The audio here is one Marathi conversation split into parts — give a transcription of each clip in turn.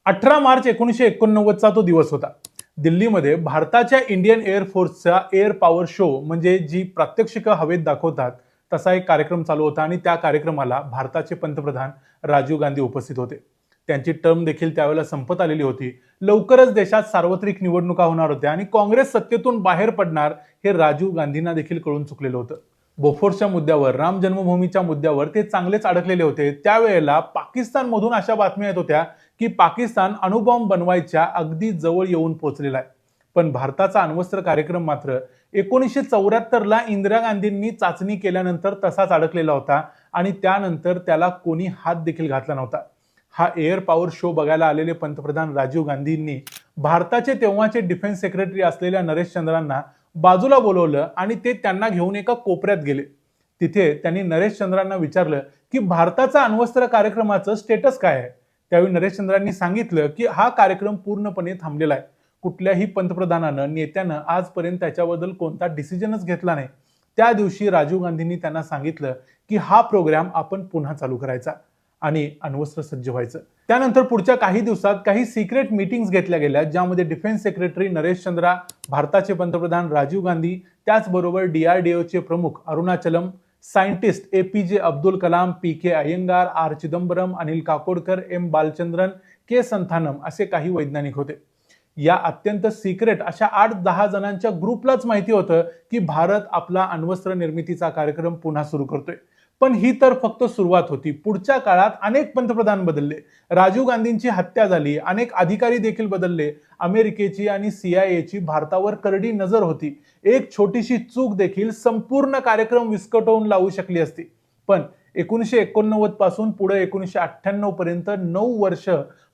18 मार्च 1989चा तो दिवस होता. दिल्लीमध्ये भारताच्या इंडियन एअरफोर्सचा एअर पॉवर शो म्हणजे जी प्रात्यक्षिकं हवेत दाखवतात तसा एक कार्यक्रम चालू होता आणि त्या कार्यक्रमाला भारताचे पंतप्रधान राजीव गांधी उपस्थित होते. त्यांची टर्म देखील त्यावेळेला संपत आलेली होती. लवकरच देशात सार्वत्रिक निवडणुका होणार होत्या आणि काँग्रेस सत्तेतून बाहेर पडणार हे राजीव गांधींना देखील कळून चुकलेलं होतं. बोफोर्सच्या मुद्द्यावर, राम जन्मभूमीच्या मुद्द्यावर ते चांगलेच अडकलेले होते. त्यावेळेला पाकिस्तानमधून अशा बातम्या येत होत्या की पाकिस्तान अणुबॉम्ब बनवायच्या अगदी जवळ येऊन पोहोचलेला आहे. पण भारताचा अण्वस्त्र कार्यक्रम मात्र 1974ला इंदिरा गांधींनी चाचणी केल्यानंतर तसाच अडकलेला होता आणि त्यानंतर त्याला कोणी हात देखील घातला नव्हता. हा एअर पॉवर शो बघायला आलेले पंतप्रधान राजीव गांधींनी भारताचे तेव्हाचे डिफेन्स सेक्रेटरी असलेल्या नरेश चंद्रांना बाजूला बोलवलं आणि ते त्यांना घेऊन एका कोपऱ्यात गेले. तिथे त्यांनी नरेश चंद्रांना विचारलं की भारताचा अण्वस्त्र कार्यक्रमाचं स्टेटस काय आहे. त्यावेळी नरेश चंद्रांनी सांगितलं की हा कार्यक्रम पूर्णपणे थांबलेला आहे. कुठल्याही पंतप्रधानानं नेत्यानं आजपर्यंत त्याच्याबद्दल कोणता डिसिजनच घेतला नाही. त्या दिवशी राजीव गांधींनी त्यांना सांगितलं की हा प्रोग्राम आपण पुन्हा चालू करायचा आणि अण्वस्त्र सज्ज व्हायचं. त्यानंतर पुढच्या काही दिवसात काही सिक्रेट मीटिंग्स घेतल्या गेल्या ज्यामध्ये डिफेन्स सेक्रेटरी नरेश चंद्रा, भारताचे पंतप्रधान राजीव गांधी, त्याचबरोबर DRDOचे प्रमुख Arunachalam, scientist APJ Abdul Kalam, PK Iyengar, R Chidambaram, Anil Kakodkar, M Balachandran, K Santhanam असे काही वैज्ञानिक होते. या अत्यंत सिक्रेट अशा 8-10 जणांच्या ग्रुपलाच माहिती होतं की भारत आपला अण्वस्त्र निर्मितीचा कार्यक्रम पुन्हा सुरू करतोय. पण ही तर फक्त सुरुवात होती. पुढच्या काळात अनेक पंतप्रधान बदलले, राजीव गांधींची हत्या झाली, अनेक अधिकारी देखील बदलले. अमेरिकेची आणि CIAची भारतावर करडी नजर होती. एक छोटीशी चूक देखील संपूर्ण कार्यक्रम विस्कटवून लावू शकली असती. पण 1989 पासून पुढे 1998 पर्यंत 9 वर्ष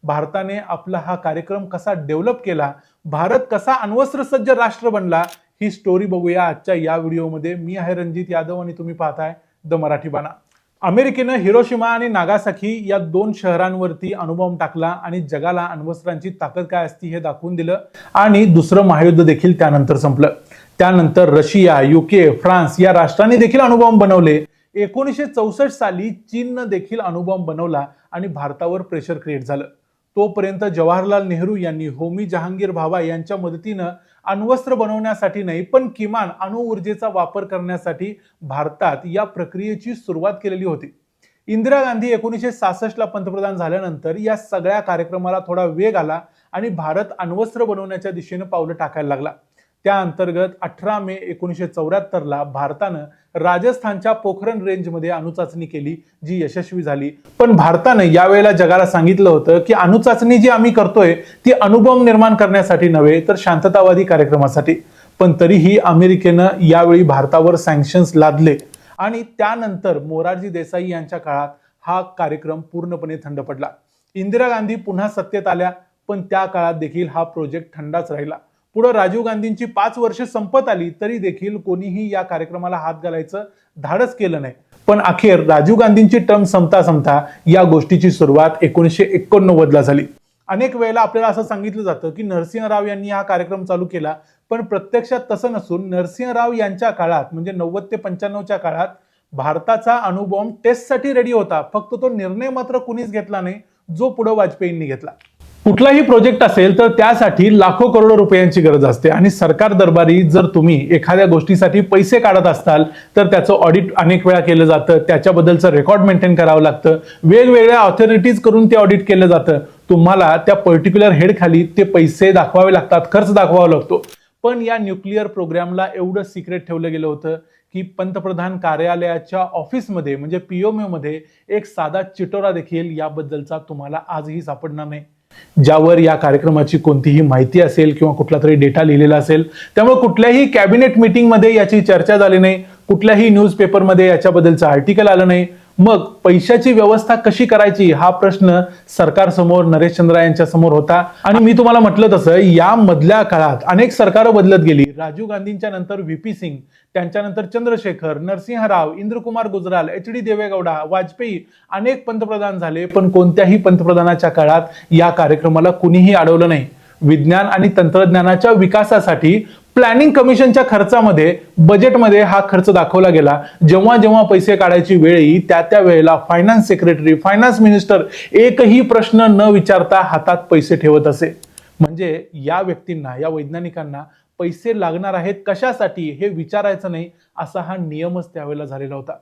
भारताने आपला हा कार्यक्रम कसा डेव्हलप केला, भारत कसा अण्वस्त्र सज्ज राष्ट्र बनला, ही स्टोरी बघूया आजच्या या व्हिडिओमध्ये. मी आहे रणजित यादव आणि तुम्ही पाहताय द मराठी बाणा. अमेरिकेनं हिरोशिमा आणि नागासाकी या 2 शहरांवरती अणुबॉम्ब टाकला आणि जगाला अण्वस्त्रांची ताकद काय असती हे दाखवून दिलं आणि दुसरं महायुद्ध देखील त्यानंतर संपलं. त्यानंतर रशिया, UK, फ्रान्स या राष्ट्रांनी देखील अणुबॉम्ब बनवले. 1964 साली चीननं देखील अणुबॉम्ब बनवला आणि भारतावर प्रेशर क्रिएट झालं. तोपर्यंत जवाहरलाल नेहरू यांनी होमी जहांगीर भाभा यांच्या मदतीनं अण्वस्त्र बनवण्यासाठी नाही पण किमान अणुऊर्जेचा वापर करण्यासाठी भारतात या प्रक्रियेची सुरुवात केलेली होती. इंदिरा गांधी 1966ला पंतप्रधान झाल्यानंतर या सगळ्या कार्यक्रमाला थोडा वेग आला आणि भारत अण्वस्त्र बनवण्याच्या दिशेने पावलं टाकायला लागला. त्या अंतर्गत 18 मे 1974ला भारतानं राजस्थानच्या पोखरण रेंजमध्ये अणुचाचणी केली जी यशस्वी झाली. पण भारतानं यावेळेला जगाला सांगितलं होतं की अणुचाचणी जी आम्ही करतोय ती अणुबॉम्ब निर्माण करण्यासाठी नव्हे तर शांततावादी कार्यक्रमासाठी. पण तरीही अमेरिकेनं यावेळी भारतावर सँक्शन्स लादले आणि त्यानंतर मोरारजी देसाई यांच्या काळात हा कार्यक्रम पूर्णपणे थंड पडला. इंदिरा गांधी पुन्हा सत्तेत आल्या पण त्या काळात देखील हा प्रोजेक्ट थंडाच राहिला. पुढे राजीव गांधींची 5 वर्ष संपत आली तरी देखील कोणीही या कार्यक्रमाला हात घालायचं धाडस केलं नाही. पण अखेर राजीव गांधींची टर्म संपता संपता या गोष्टीची सुरुवात 1989ला झाली. अनेक वेळेला आपल्याला असं सांगितलं जातं की नरसिंह राव यांनी हा कार्यक्रम चालू केला पण प्रत्यक्षात तसं नसून नरसिंह राव यांच्या काळात म्हणजे 90 ते 95च्या काळात भारताचा अणुबॉम्ब टेस्टसाठी रेडी होता. फक्त तो निर्णय मात्र कुणीच घेतला नाही जो पुढे वाजपेयींनी घेतला. कुठलाही प्रोजेक्ट असेल तर त्यासाठी लाखो करोडो रुपयांची गरज असते आणि सरकार दरबारी जर तुम्ही एखाद्या गोष्टीसाठी पैसे काढत असताल तर त्याचं ऑडिट अनेक वेळा केलं जातं, त्याच्याबद्दलचं रेकॉर्ड मेंटेन करावं लागतं, वेगवेगळ्या ऑथॉरिटीज करून ते ऑडिट केलं जातं. तुम्हाला त्या पर्टिक्युलर हेड खाली ते पैसे दाखवावे लागतात, खर्च दाखवावा लागतो. पण या न्यूक्लिअर प्रोग्रामला एवढं सिक्रेट ठेवलं गेलं होतं की पंतप्रधान कार्यालयाच्या ऑफिसमध्ये म्हणजे PMO मध्ये एक साधा चिटोरा देखील याबद्दलचा तुम्हाला आजही सापडणार नाही ज्यावर या कार्यक्रमाची कोणतीही माहिती असेल किंवा कुठला तरी डेटा लिहिलेला असेल. त्यामुळे कुठल्याही कॅबिनेट मीटिंगमध्ये याची चर्चा झाली नाही, कुठल्याही न्यूजपेपरमध्ये याच्याबद्दलचं आर्टिकल आलं नाही. मग पैशाची व्यवस्था कशी करायची हा प्रश्न सरकारसमोर नरेश चंद्रा यांच्या समोर होता आणि मी तुम्हाला म्हटलं तसं या मधल्या काळात अनेक सरकारं बदलत गेली. राजीव गांधींच्या नंतर VP सिंग, त्यांच्यानंतर चंद्रशेखर, नरसिंह राव, इंद्रकुमार गुजराल, HD देवेगौडा, वाजपेयी अनेक पंतप्रधान झाले पण कोणत्याही पंतप्रधानाच्या काळात या कार्यक्रमाला कुणीही अडवलं नाही. विज्ञान आणि तंत्रज्ञानाच्या विकासासाठी प्लॅनिंग कमिशनच्या खर्चामध्ये बजेटमध्ये हा खर्च दाखवला गेला. जेव्हा जेव्हा पैसे काढायची वेळ येई त्या वेळेला फायनान्स सेक्रेटरी, फायनान्स मिनिस्टर एकही प्रश्न न विचारता हातात पैसे ठेवत असे. म्हणजे या व्यक्तींना, या वैज्ञानिकांना पैसे लागणार आहेत कशासाठी हे विचारायचं नाही, असा हा नियमच त्यावेळेला झालेला होता.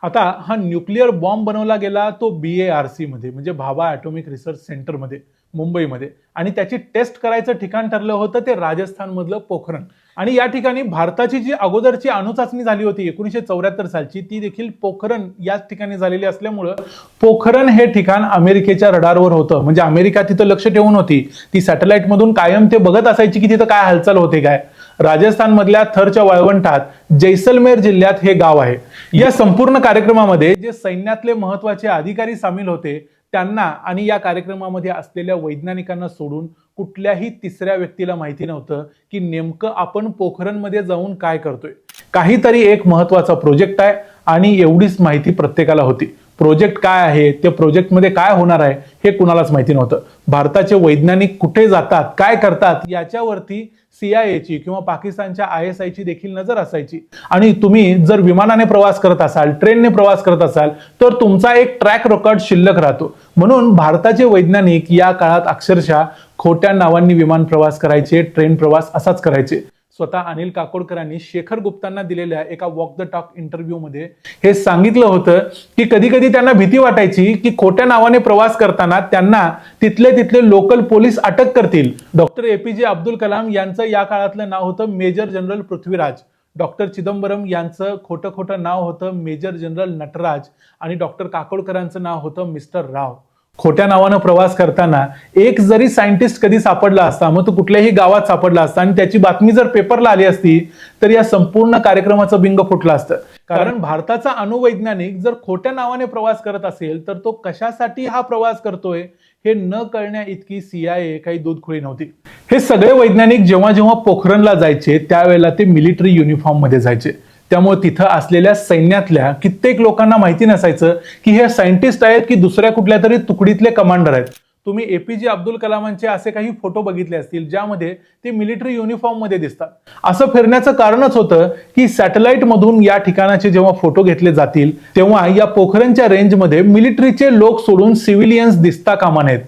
आता हा न्यूक्लिअर बॉम्ब बनवला गेला तो BARC मध्ये, म्हणजे भाभा ॲटॉमिक रिसर्च सेंटरमध्ये, मुंबईमध्ये. आणि त्याची टेस्ट करायचं ठिकाण ठरलं होतं ते राजस्थान मधलं पोखरण. आणि या ठिकाणी भारताची जी अगोदरची अणुचाचणी झाली होती 1974 सालची, ती देखील पोखरण याच ठिकाणी झालेली असल्यामुळं पोखरण हे ठिकाण अमेरिकेच्या रडारवर होतं. म्हणजे अमेरिका तिथं लक्ष ठेवून होती, ती सॅटेलाइट मधून कायम ते बघत असायची की तिथं काय हालचाल होते काय. राजस्थान मधल्या थरच्या वाळवंटात जैसलमेर जिल्ह्यात हे गाव आहे. या संपूर्ण कार्यक्रमामध्ये जे सैन्यातले महत्वाचे अधिकारी सामील होते त्यांना आणि या कार्यक्रमामध्ये असलेल्या वैज्ञानिकांना सोडून कुठल्याही तिसऱ्या व्यक्तीला माहिती नव्हतं की नेमकं आपण पोखरणमध्ये जाऊन काय करतोय. काहीतरी एक महत्वाचा प्रोजेक्ट आहे आणि एवढीच माहिती प्रत्येकाला होती. प्रोजेक्ट काय आहे, ते प्रोजेक्टमध्ये काय होणार आहे हे कुणालाच माहिती नव्हतं. भारताचे वैज्ञानिक कुठे जातात, काय करतात याच्यावरती CIA किंवा पाकिस्तानच्या ISI देखील नजर असायची. आणि तुम्ही जर विमानाने प्रवास करत असाल, ट्रेनने प्रवास करत असाल तर तुमचा एक ट्रॅक रेकॉर्ड शिल्लक राहतो. म्हणून भारताचे वैज्ञानिक या काळात अक्षरशः खोट्या नावांनी विमान प्रवास करायचे, ट्रेन प्रवास असाच करायचे. स्वतः अनिल काकोडकरांनी शेखर गुप्तांना दिलेल्या एका वॉक द टॉक इंटरव्ह्यू मध्ये हे सांगितलं होतं की कधी कधी त्यांना भीती वाटायची की खोट्या नावाने प्रवास करताना त्यांना तिथले लोकल पोलीस अटक करतील. डॉक्टर APJ अब्दुल कलाम यांचं या काळातलं नाव होतं major general Prithviraj. Doctor Chidambaram यांचं खोटं नाव होतं मेजर जनरल नटराज. आणि डॉक्टर काकोडकरांचं नाव होतं मिस्टर राव. खोट्या नावानं प्रवास करताना एक जरी सायंटिस्ट कधी सापडला असता, मग तो कुठल्याही गावात सापडला असता आणि त्याची बातमी जर पेपरला आली असती तर या संपूर्ण कार्यक्रमाचं बिंग फुटलं असतं. कारण भारताचा अणुवैज्ञानिक जर खोट्या नावाने प्रवास करत असेल तर तो कशासाठी हा प्रवास करतोय हे न कळण्या इतकी CIA काही दूधखुळी नव्हती. हे सगळे वैज्ञानिक जेव्हा जेव्हा पोखरणला जायचे त्यावेळेला ते मिलिटरी युनिफॉर्म मध्ये जायचे. त्यामुळे तिथं असलेल्या सैन्यातल्या कित्येक लोकांना माहिती नसायचं की हे सायंटिस्ट आहेत की दुसऱ्या कुठल्या तरी तुकडीतले कमांडर आहेत. तुम्ही APJ अब्दुल कलामांचे असे काही फोटो बघितले असतील ज्यामध्ये ते मिलिटरी युनिफॉर्म मध्ये दिसतात. असं फिरण्याचं कारणच होतं की सॅटेलाइट मधून या ठिकाणाचे जेव्हा फोटो घेतले जातील तेव्हा या पोखरणच्या रेंजमध्ये मिलिटरीचे लोक सोडून सिव्हिलियन्स दिसता कामा नयेत.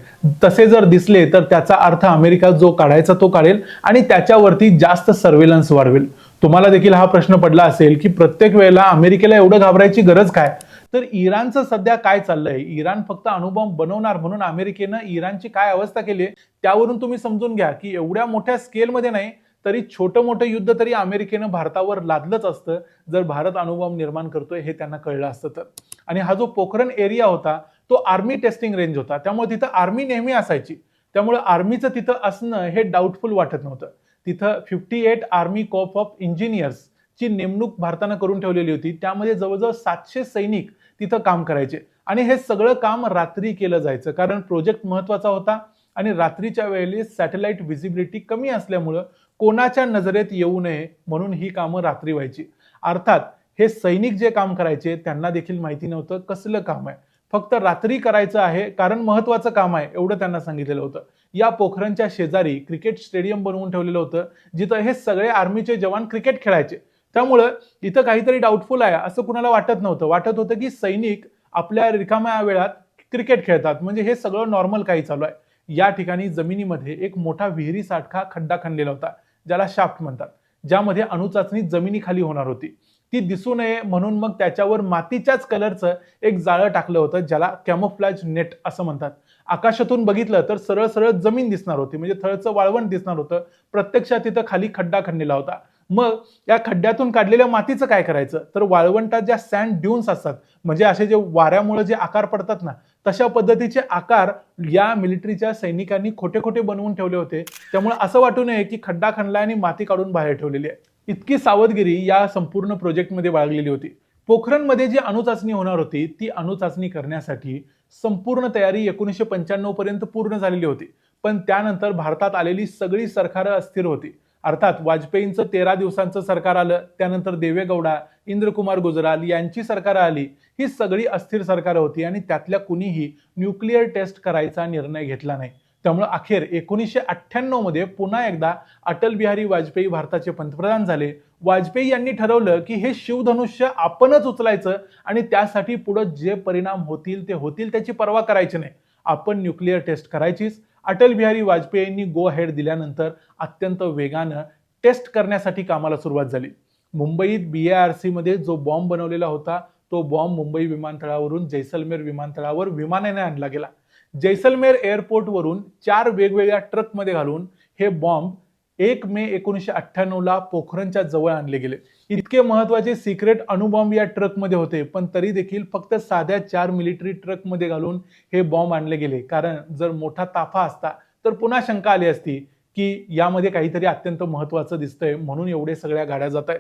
तसे जर दिसले तर त्याचा अर्थ अमेरिका जो काढायचा तो काढेल आणि त्याच्यावरती जास्त सर्व्हेलन्स वाढवेल. तुम्हाला देखील हा प्रश्न पडला असेल की प्रत्येक वेळेला अमेरिकेला एवढं घाबरायची गरज काय. तर इराणचं सध्या काय चाललंय, इराण फक्त अणुबॉम्ब बनवणार म्हणून अमेरिकेनं इराणची काय अवस्था केली त्यावरून तुम्ही समजून घ्या की एवढ्या मोठ्या स्केलमध्ये नाही तरी छोटं मोठं युद्ध तरी अमेरिकेनं भारतावर लादलंच असतं जर भारत अणुबॉम्ब निर्माण करतोय हे त्यांना कळलं असतं तर. आणि हा जो पोखरण एरिया होता तो आर्मी टेस्टिंग रेंज होता, त्यामुळे तिथं आर्मी नेहमी असायची. त्यामुळे आर्मीचं तिथं असणं हे डाऊटफुल वाटत नव्हतं. तिथं 58 आर्मी कॉर्प ऑफ इंजिनियर्स ची नेमणूक भारतानं करून ठेवलेली होती. त्यामध्ये जवळजवळ 700 सैनिक तिथं काम करायचे. आणि हे सगळं काम रात्री केलं जायचं कारण प्रोजेक्ट महत्वाचा होता आणि रात्रीच्या वेळेला सॅटेलाइट व्हिजिबिलिटी कमी असल्यामुळं कोणाच्या नजरेत येऊ नये म्हणून ही कामं रात्री व्हायची. अर्थात हे सैनिक जे काम करायचे त्यांना देखील माहिती नव्हतं कसलं काम आहे, फक्त रात्री करायचं आहे कारण महत्वाचं काम आहे एवढं त्यांना सांगितलेलं होतं. या पोखरणच्या शेजारी क्रिकेट स्टेडियम बनवून ठेवलेलं होतं जिथं हे सगळे आर्मीचे जवान क्रिकेट खेळायचे. त्यामुळं इथं काहीतरी डाऊटफुल आहे असं कुणाला वाटत नव्हतं. वाटत होतं की सैनिक आपल्या रिकाम्या वेळात क्रिकेट खेळतात, म्हणजे हे सगळं नॉर्मल काही चालू आहे. या ठिकाणी जमिनीमध्ये एक मोठा विहिरीसारखा खड्डा खणलेला होता ज्याला शाफ्ट म्हणतात, ज्यामध्ये अणुचाचणी जमिनीखाली होणार होती. ती दिसू नये म्हणून मग त्याच्यावर मातीच्याच कलरचं एक जाळं टाकलं होतं ज्याला कॅमोफ्लॅज नेट असं म्हणतात. आकाशातून बघितलं तर सरळ सरळ जमीन दिसणार होती, म्हणजे थळचं वाळवंट दिसणार होतं. प्रत्यक्षात तिथं खाली खड्डा खणलेला होता. मग या खड्ड्यातून काढलेल्या मातीचं काय करायचं, तर वाळवंटात ज्या सँड ड्यून्स असतात, म्हणजे असे जे वाऱ्यामुळे जे आकार पडतात ना, तशा पद्धतीचे आकार या मिलिटरीच्या सैनिकांनी खोटे खोटे बनवून ठेवले होते. त्यामुळे असं वाटू नये की खड्डा खणला आणि माती काढून बाहेर ठेवलेली आहे. इतकी सावधगिरी या संपूर्ण प्रोजेक्टमध्ये बाळगलेली होती. पोखरणमध्ये जी अणुचाचणी होणार होती ती अणुचाचणी करण्यासाठी संपूर्ण तयारी 1995 पर्यंत पूर्ण झालेली होती. पण त्यानंतर भारतात आलेली सगळी सरकारं अस्थिर होती. अर्थात वाजपेयींचं 13 दिवसांचं सरकार आलं, त्यानंतर देवेगौडा, इंद्रकुमार गुजराल यांची सरकार आली. ही सगळी अस्थिर सरकार होती आणि त्यातल्या कुणीही न्यूक्लिअर टेस्ट करायचा निर्णय घेतला नाही. त्यामुळे अखेर 1998 मध्ये पुन्हा एकदा अटल बिहारी वाजपेयी भारताचे पंतप्रधान झाले. वाजपेयी यांनी ठरवलं की हे शिवधनुष्य आपणच उचलायचं आणि त्यासाठी पुढे जे परिणाम होतील ते होतील, त्याची पर्वा करायची नाही. आपण न्यूक्लिअर टेस्ट करायचीच. अटल बिहारी वाजपेयींनी गो अहेड दिल्यानंतर अत्यंत वेगानं टेस्ट करण्यासाठी कामाला सुरुवात झाली. मुंबईत BARC मध्ये जो बॉम्ब बनवलेला होता तो बॉम्ब मुंबई विमानतळावरून जैसलमेर विमानतळावर विमानाने आणला गेला. जैसलमेर एअरपोर्टवरून 4 वेगवेगळ्या ट्रकमध्ये घालून हे बॉम्ब 1 मे 1998 ला पोखरणच्या जवळ आणले गेले. इतके महत्वाचे सिक्रेट अणुबॉम्ब या ट्रकमध्ये होते, पण तरी देखील फक्त साध्या 4 मिलिटरी ट्रकमध्ये घालून हे बॉम्ब आणले गेले. कारण जर मोठा ताफा असता तर पुन्हा शंका आली असती की यामध्ये काहीतरी अत्यंत महत्वाचं दिसतंय म्हणून एवढे सगळ्या गाड्या जात आहेत.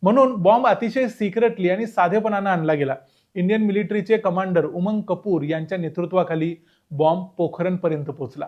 म्हणून बॉम्ब अतिशय सिक्रेटली आणि साधेपणाने आणला गेला. इंडियन मिलिटरीचे कमांडर उमंग कपूर यांच्या नेतृत्वाखाली बॉम्ब पोखरणपर्यंत पोहोचला.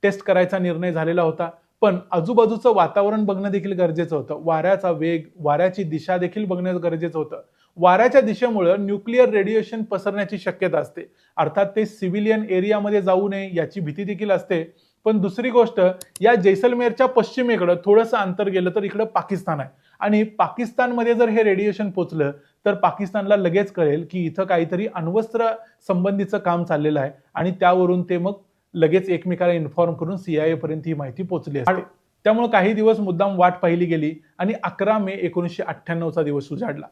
टेस्ट करायचा निर्णय झालेला होता, पण आजूबाजूचं वातावरण बघणं देखील गरजेचं होतं. वाऱ्याचा वेग, वाऱ्याची दिशा देखील बघणं गरजेचं होतं. वाऱ्याच्या दिशेमुळे न्यूक्लिअर रेडिएशन पसरण्याची शक्यता असते. अर्थात ते सिव्हिलियन एरियामध्ये जाऊ नये याची भीती देखील असते. पण दुसरी गोष्ट, या जैसलमेरच्या पश्चिमेकडे थोडंसं अंतर गेलं तर इकडे पाकिस्तान आहे आणि पाकिस्तानमध्ये जर हे रेडिएशन पोचलं तर पाकिस्तानला लगेच कळेल की इथं काहीतरी अण्वस्त्र संबंधीचं काम चाललेलं आहे आणि त्यावरून ते मग लगेच एकमेकाला इन्फॉर्म करून CIA पर्यंत ही माहिती पोहोचली असते. त्यामुळे काही दिवस मुद्दाम वाट पाहिली गेली आणि 11 मे 1998 चा दिवस उजाडला.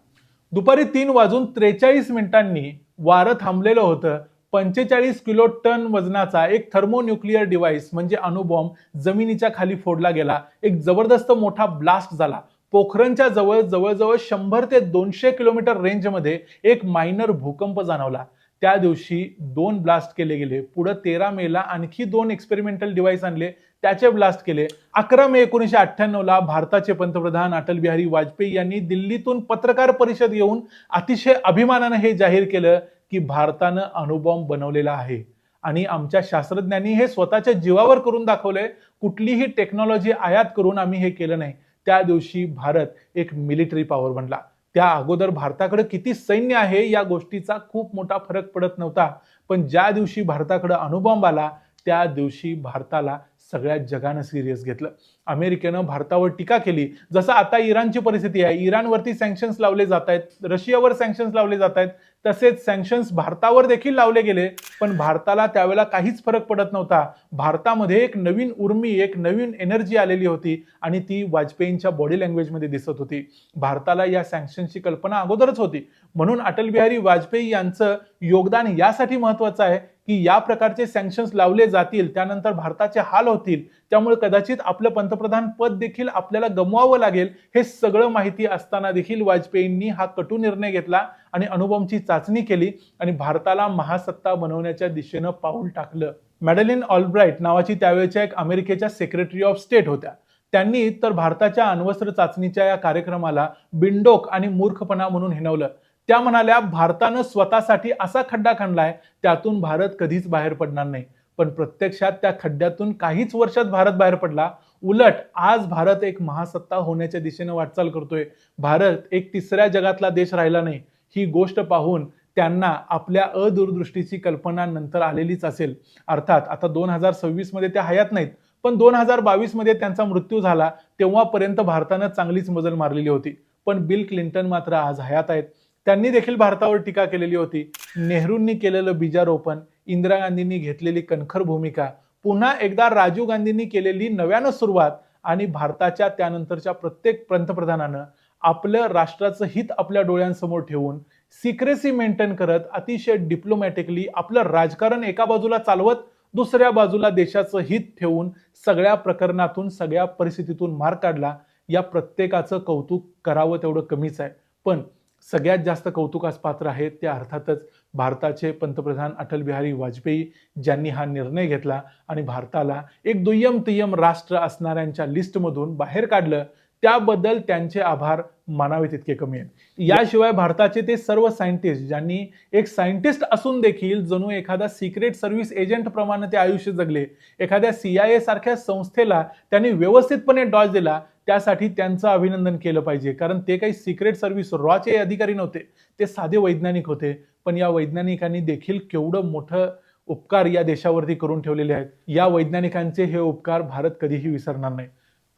दुपारी 3:43 वारं थांबलेलं होतं. 45 किलो टन वजनाचा एक थर्मोन्यूक्लिअर डिव्हाइस म्हणजे अणुबॉम्ब जमिनीच्या खाली फोडला गेला. एक जबरदस्त मोठा ब्लास्ट झाला. पोखरणच्या जवळ जवळजवळ 100 ते 200 किलोमीटर रेंजमध्ये एक मायनर भूकंप जाणवला. त्या दिवशी 2 ब्लास्ट केले गेले. पुढे 13 मेला आणखी 2 एक्सपेरिमेंटल डिव्हाइस आणले, त्याचे ब्लास्ट केले. 11 मे 1998 ला भारताचे पंतप्रधान अटल बिहारी वाजपेयी यांनी दिल्लीतून पत्रकार परिषद घेऊन अतिशय अभिमानाने हे जाहीर केलं की भारतानं अणुबॉम्ब बनवलेला आहे आणि आमच्या शास्त्रज्ञांनी हे स्वतःच्या जीवावर करून दाखवलंय. कुठलीही टेक्नॉलॉजी आयात करून आम्ही हे केलं नाही. त्या दिवशी भारत एक मिलिटरी पॉवर बनला. त्या अगोदर भारताकडे किती सैन्य आहे या गोष्टीचा खूप मोठा फरक पडत नव्हता, पण ज्या दिवशी भारताकडे अणुबॉम्ब आला त्या दिवशी भारताला सगळ्या जगानं सिरियस घेतलं. अमेरिकेनं भारतावर टीका केली. जसं आता इराणची परिस्थिती आहे, इराणवरती सँक्शन्स लावले जात आहेत, रशियावर सँक्शन्स लावले जात आहेत, तसेच सँक्शन्स भारतावर देखील लावले गेले. पण भारताला त्यावेळेला काहीच फरक पडत नव्हता. भारतामध्ये एक नवीन उर्मी, एक नवीन एनर्जी आलेली होती आणि ती वाजपेयींच्या बॉडी लँग्वेजमध्ये दिसत होती. भारताला या सँक्शन्सची कल्पना अगोदरच होती. म्हणून अटल बिहारी वाजपेयी यांचं योगदान यासाठी महत्वाचं आहे की या प्रकारचे सँक्शन्स लावले जातील त्यानंतर भारताचे हाल होतील, त्यामुळे कदाचित आपलं पंतप्रधान पद देखील आपल्याला गमवावं लागेल. हे सगळं माहिती असताना देखील वाजपेयींनी हा कटू निर्णय घेतला आणि अणुबॉम्बची चाचणी केली आणि भारताला महासत्ता बनवण्याच्या दिशेनं पाऊल टाकलं. मॅडेलिन ऑलब्राईट नावाची त्यावेळच्या एक अमेरिकेच्या सेक्रेटरी ऑफ स्टेट होत्या. त्यांनी तर भारताच्या अण्वस्त्र चाचणीच्या या कार्यक्रमाला बिनडोक आणि मूर्खपणा म्हणून हिणवलं. त्या म्हणाल्या, भारतानं स्वतःसाठी असा खड्डा खणलाय त्यातून भारत कधीच बाहेर पडणार नाही. पण प्रत्यक्षात त्या खड्ड्यातून काहीच वर्षात भारत बाहेर पडला. उलट आज भारत एक महासत्ता होण्याच्या दिशेने वाटचाल करतोय. भारत एक तिसऱ्या जगातला देश राहिला नाही. ही गोष्ट पाहून त्यांना आपल्या अदूरदृष्टीची कल्पना नंतर आलेलीच असेल. अर्थात आता 2026 मध्ये त्या हयात नाहीत, पण 2022 मध्ये त्यांचा मृत्यू झाला तेव्हापर्यंत भारतानं चांगलीच मजल मारलेली होती. पण बिल क्लिंटन मात्र आज हयात आहेत. त्यांनी देखील भारतावर टीका केलेली होती. नेहरूंनी केलेलं बीजारोपण, इंदिरा गांधींनी घेतलेली कणखर भूमिका, पुन्हा एकदा राजीव गांधींनी केलेली नव्यानं सुरुवात आणि भारताच्या त्यानंतरच्या प्रत्येक पंतप्रधानानं आपलं राष्ट्राचं हित आपल्या डोळ्यांसमोर ठेवून सिक्रेसी मेंटेन करत अतिशय डिप्लोमॅटिकली आपलं राजकारण एका बाजूला चालवत दुसऱ्या बाजूला देशाचं हित ठेवून सगळ्या प्रकरणातून, सगळ्या परिस्थितीतून मार्ग काढला. या प्रत्येकाचं कौतुक करावं तेवढं कमीच आहे. पण सगळ्यात जास्त कौतुकास पात्र आहेत ते अर्थातच भारताचे पंतप्रधान अटल बिहारी वाजपेयी, ज्यांनी हा निर्णय घेतला आणि भारताला एक दुय्यम तिय्यम राष्ट्र असणाऱ्यांच्या लिस्टमधून बाहेर काढलं. त्याबद्दल त्यांचे आभार मानावे तितके कमी आहेत. याशिवाय भारताचे ते सर्व सायंटिस्ट, ज्यांनी एक सायंटिस्ट असून देखील जणू एखादा सिक्रेट सर्व्हिस एजंट प्रमाणे ते आयुष्य जगले, एखाद्या CIA सारख्या संस्थेला त्यांनी व्यवस्थितपणे डॉज दिला, त्यासाठी त्यांचं अभिनंदन केलं पाहिजे. कारण ते काही सिक्रेट सर्व्हिस रॉचे अधिकारी नव्हते, ते साधे वैज्ञानिक होते. पण या वैज्ञानिकांनी देखील केवढं मोठं उपकार या देशावरती करून ठेवलेले आहेत. या वैज्ञानिकांचे हे उपकार भारत कधीही विसरणार नाही.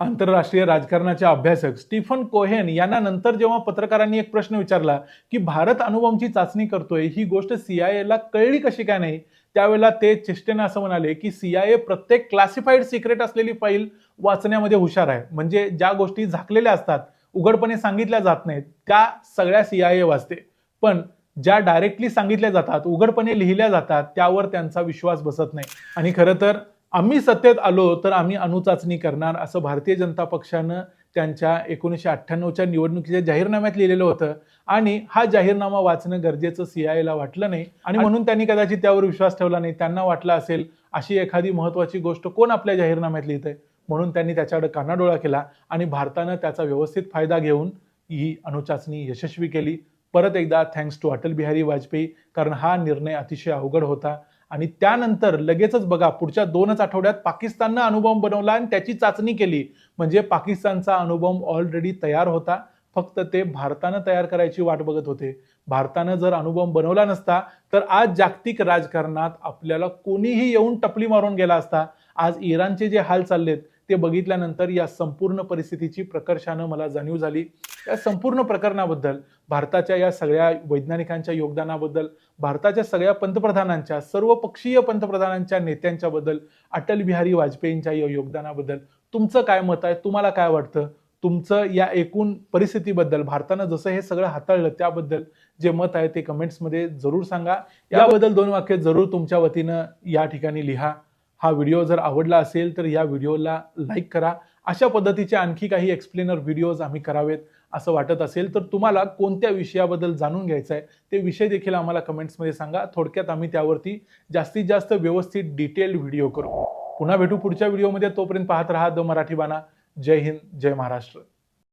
आंतरराष्ट्रीय राजकारणाचे अभ्यासक स्टीफन कोहेन यांना नंतर जेव्हा पत्रकारांनी एक प्रश्न विचारला की भारत अणुबॉम्बची चाचणी करतोय ही गोष्ट CIA ला कळली कशी काय नाही, त्यावेळेला ते चेष्टेने असं म्हणाले की CIA प्रत्येक क्लासिफाईड सिक्रेट असलेली फाईल वाचण्यामध्ये हुशार आहे. म्हणजे ज्या गोष्टी झाकलेल्या असतात, उघडपणे सांगितल्या जात नाहीत, त्या सगळ्या CIA वाचते. पण ज्या डायरेक्टली सांगितल्या जातात, उघडपणे लिहिल्या जातात, त्यावर त्यांचा विश्वास बसत नाही. आणि खरं तर आम्ही सत्तेत आलो तर आम्ही अणुचाचणी करणार असं भारतीय जनता पक्षानं त्यांच्या 1998च्या निवडणुकीच्या जाहीरनाम्यात लिहिलेलं होतं. आणि हा जाहीरनामा वाचणं गरजेचं CIA ला वाटलं नाही आणि म्हणून त्यांनी कदाचित त्यावर विश्वास ठेवला नाही. त्यांना वाटलं असेल अशी एखादी महत्त्वाची गोष्ट कोण आपल्या जाहीरनाम्यात लिहितंय, म्हणून त्यांनी त्याच्याकडे कानाडोळा केला आणि भारतानं त्याचा व्यवस्थित फायदा घेऊन ही अणुचाचणी यशस्वी केली. परत एकदा थँक्स टू अटल बिहारी वाजपेयी, कारण हा निर्णय अतिशय अवघड होता. आणि त्यानंतर लगेचच बघा पुढच्या 2च आठवड्यात पाकिस्ताननं अणुबॉम्ब बनवला आणि त्याची चाचणी केली. म्हणजे पाकिस्तानचा अणुबॉम्ब ऑलरेडी तयार होता, फक्त ते भारतानं तयार करायची वाट बघत होते. भारतानं जर अणुबॉम्ब बनवला नसता तर आज जागतिक राजकारणात आपल्याला कोणीही येऊन टपली मारून गेला असता. आज इराणचे जे हाल चाललेत ते बघितल्यानंतर या संपूर्ण परिस्थितीची प्रकर्षानं मला जाणीव झाली. या संपूर्ण प्रकरणाबद्दल, भारताच्या या सगळ्या वैज्ञानिकांच्या योगदानाबद्दल, भारताच्या सगळ्या पंतप्रधानांच्या, सर्वपक्षीय पंतप्रधानांच्या नेत्यांच्या बद्दल, अटल बिहारी वाजपेयींच्या या योगदानाबद्दल तुमचं काय मत आहे? तुम्हाला काय वाटतं? तुमचं या एकूण परिस्थितीबद्दल, भारतानं जसं हे सगळं हाताळलं त्याबद्दल जे मत आहे ते कमेंट्समध्ये जरूर सांगा. याबद्दल 2 वाक्य जरूर तुमच्या वतीनं या ठिकाणी लिहा. हा व्हिडिओ जर आवडला असेल तर या व्हिडिओला लाईक करा. अशा पद्धतीचे आणखी काही एक्सप्लेनर व्हिडिओज आम्ही करावेत असं वाटत असेल तर तुम्हाला कोणत्या विषयाबद्दल जाणून घ्यायचं आहे ते विषय देखील आम्हाला कमेंट्समध्ये सांगा. थोडक्यात आम्ही त्यावरती जास्तीत जास्त व्यवस्थित डिटेल्ड व्हिडिओ करू. पुन्हा भेटू पुढच्या व्हिडिओमध्ये. तोपर्यंत पाहत राहा द मराठी बाणा. जय हिंद, जय महाराष्ट्र.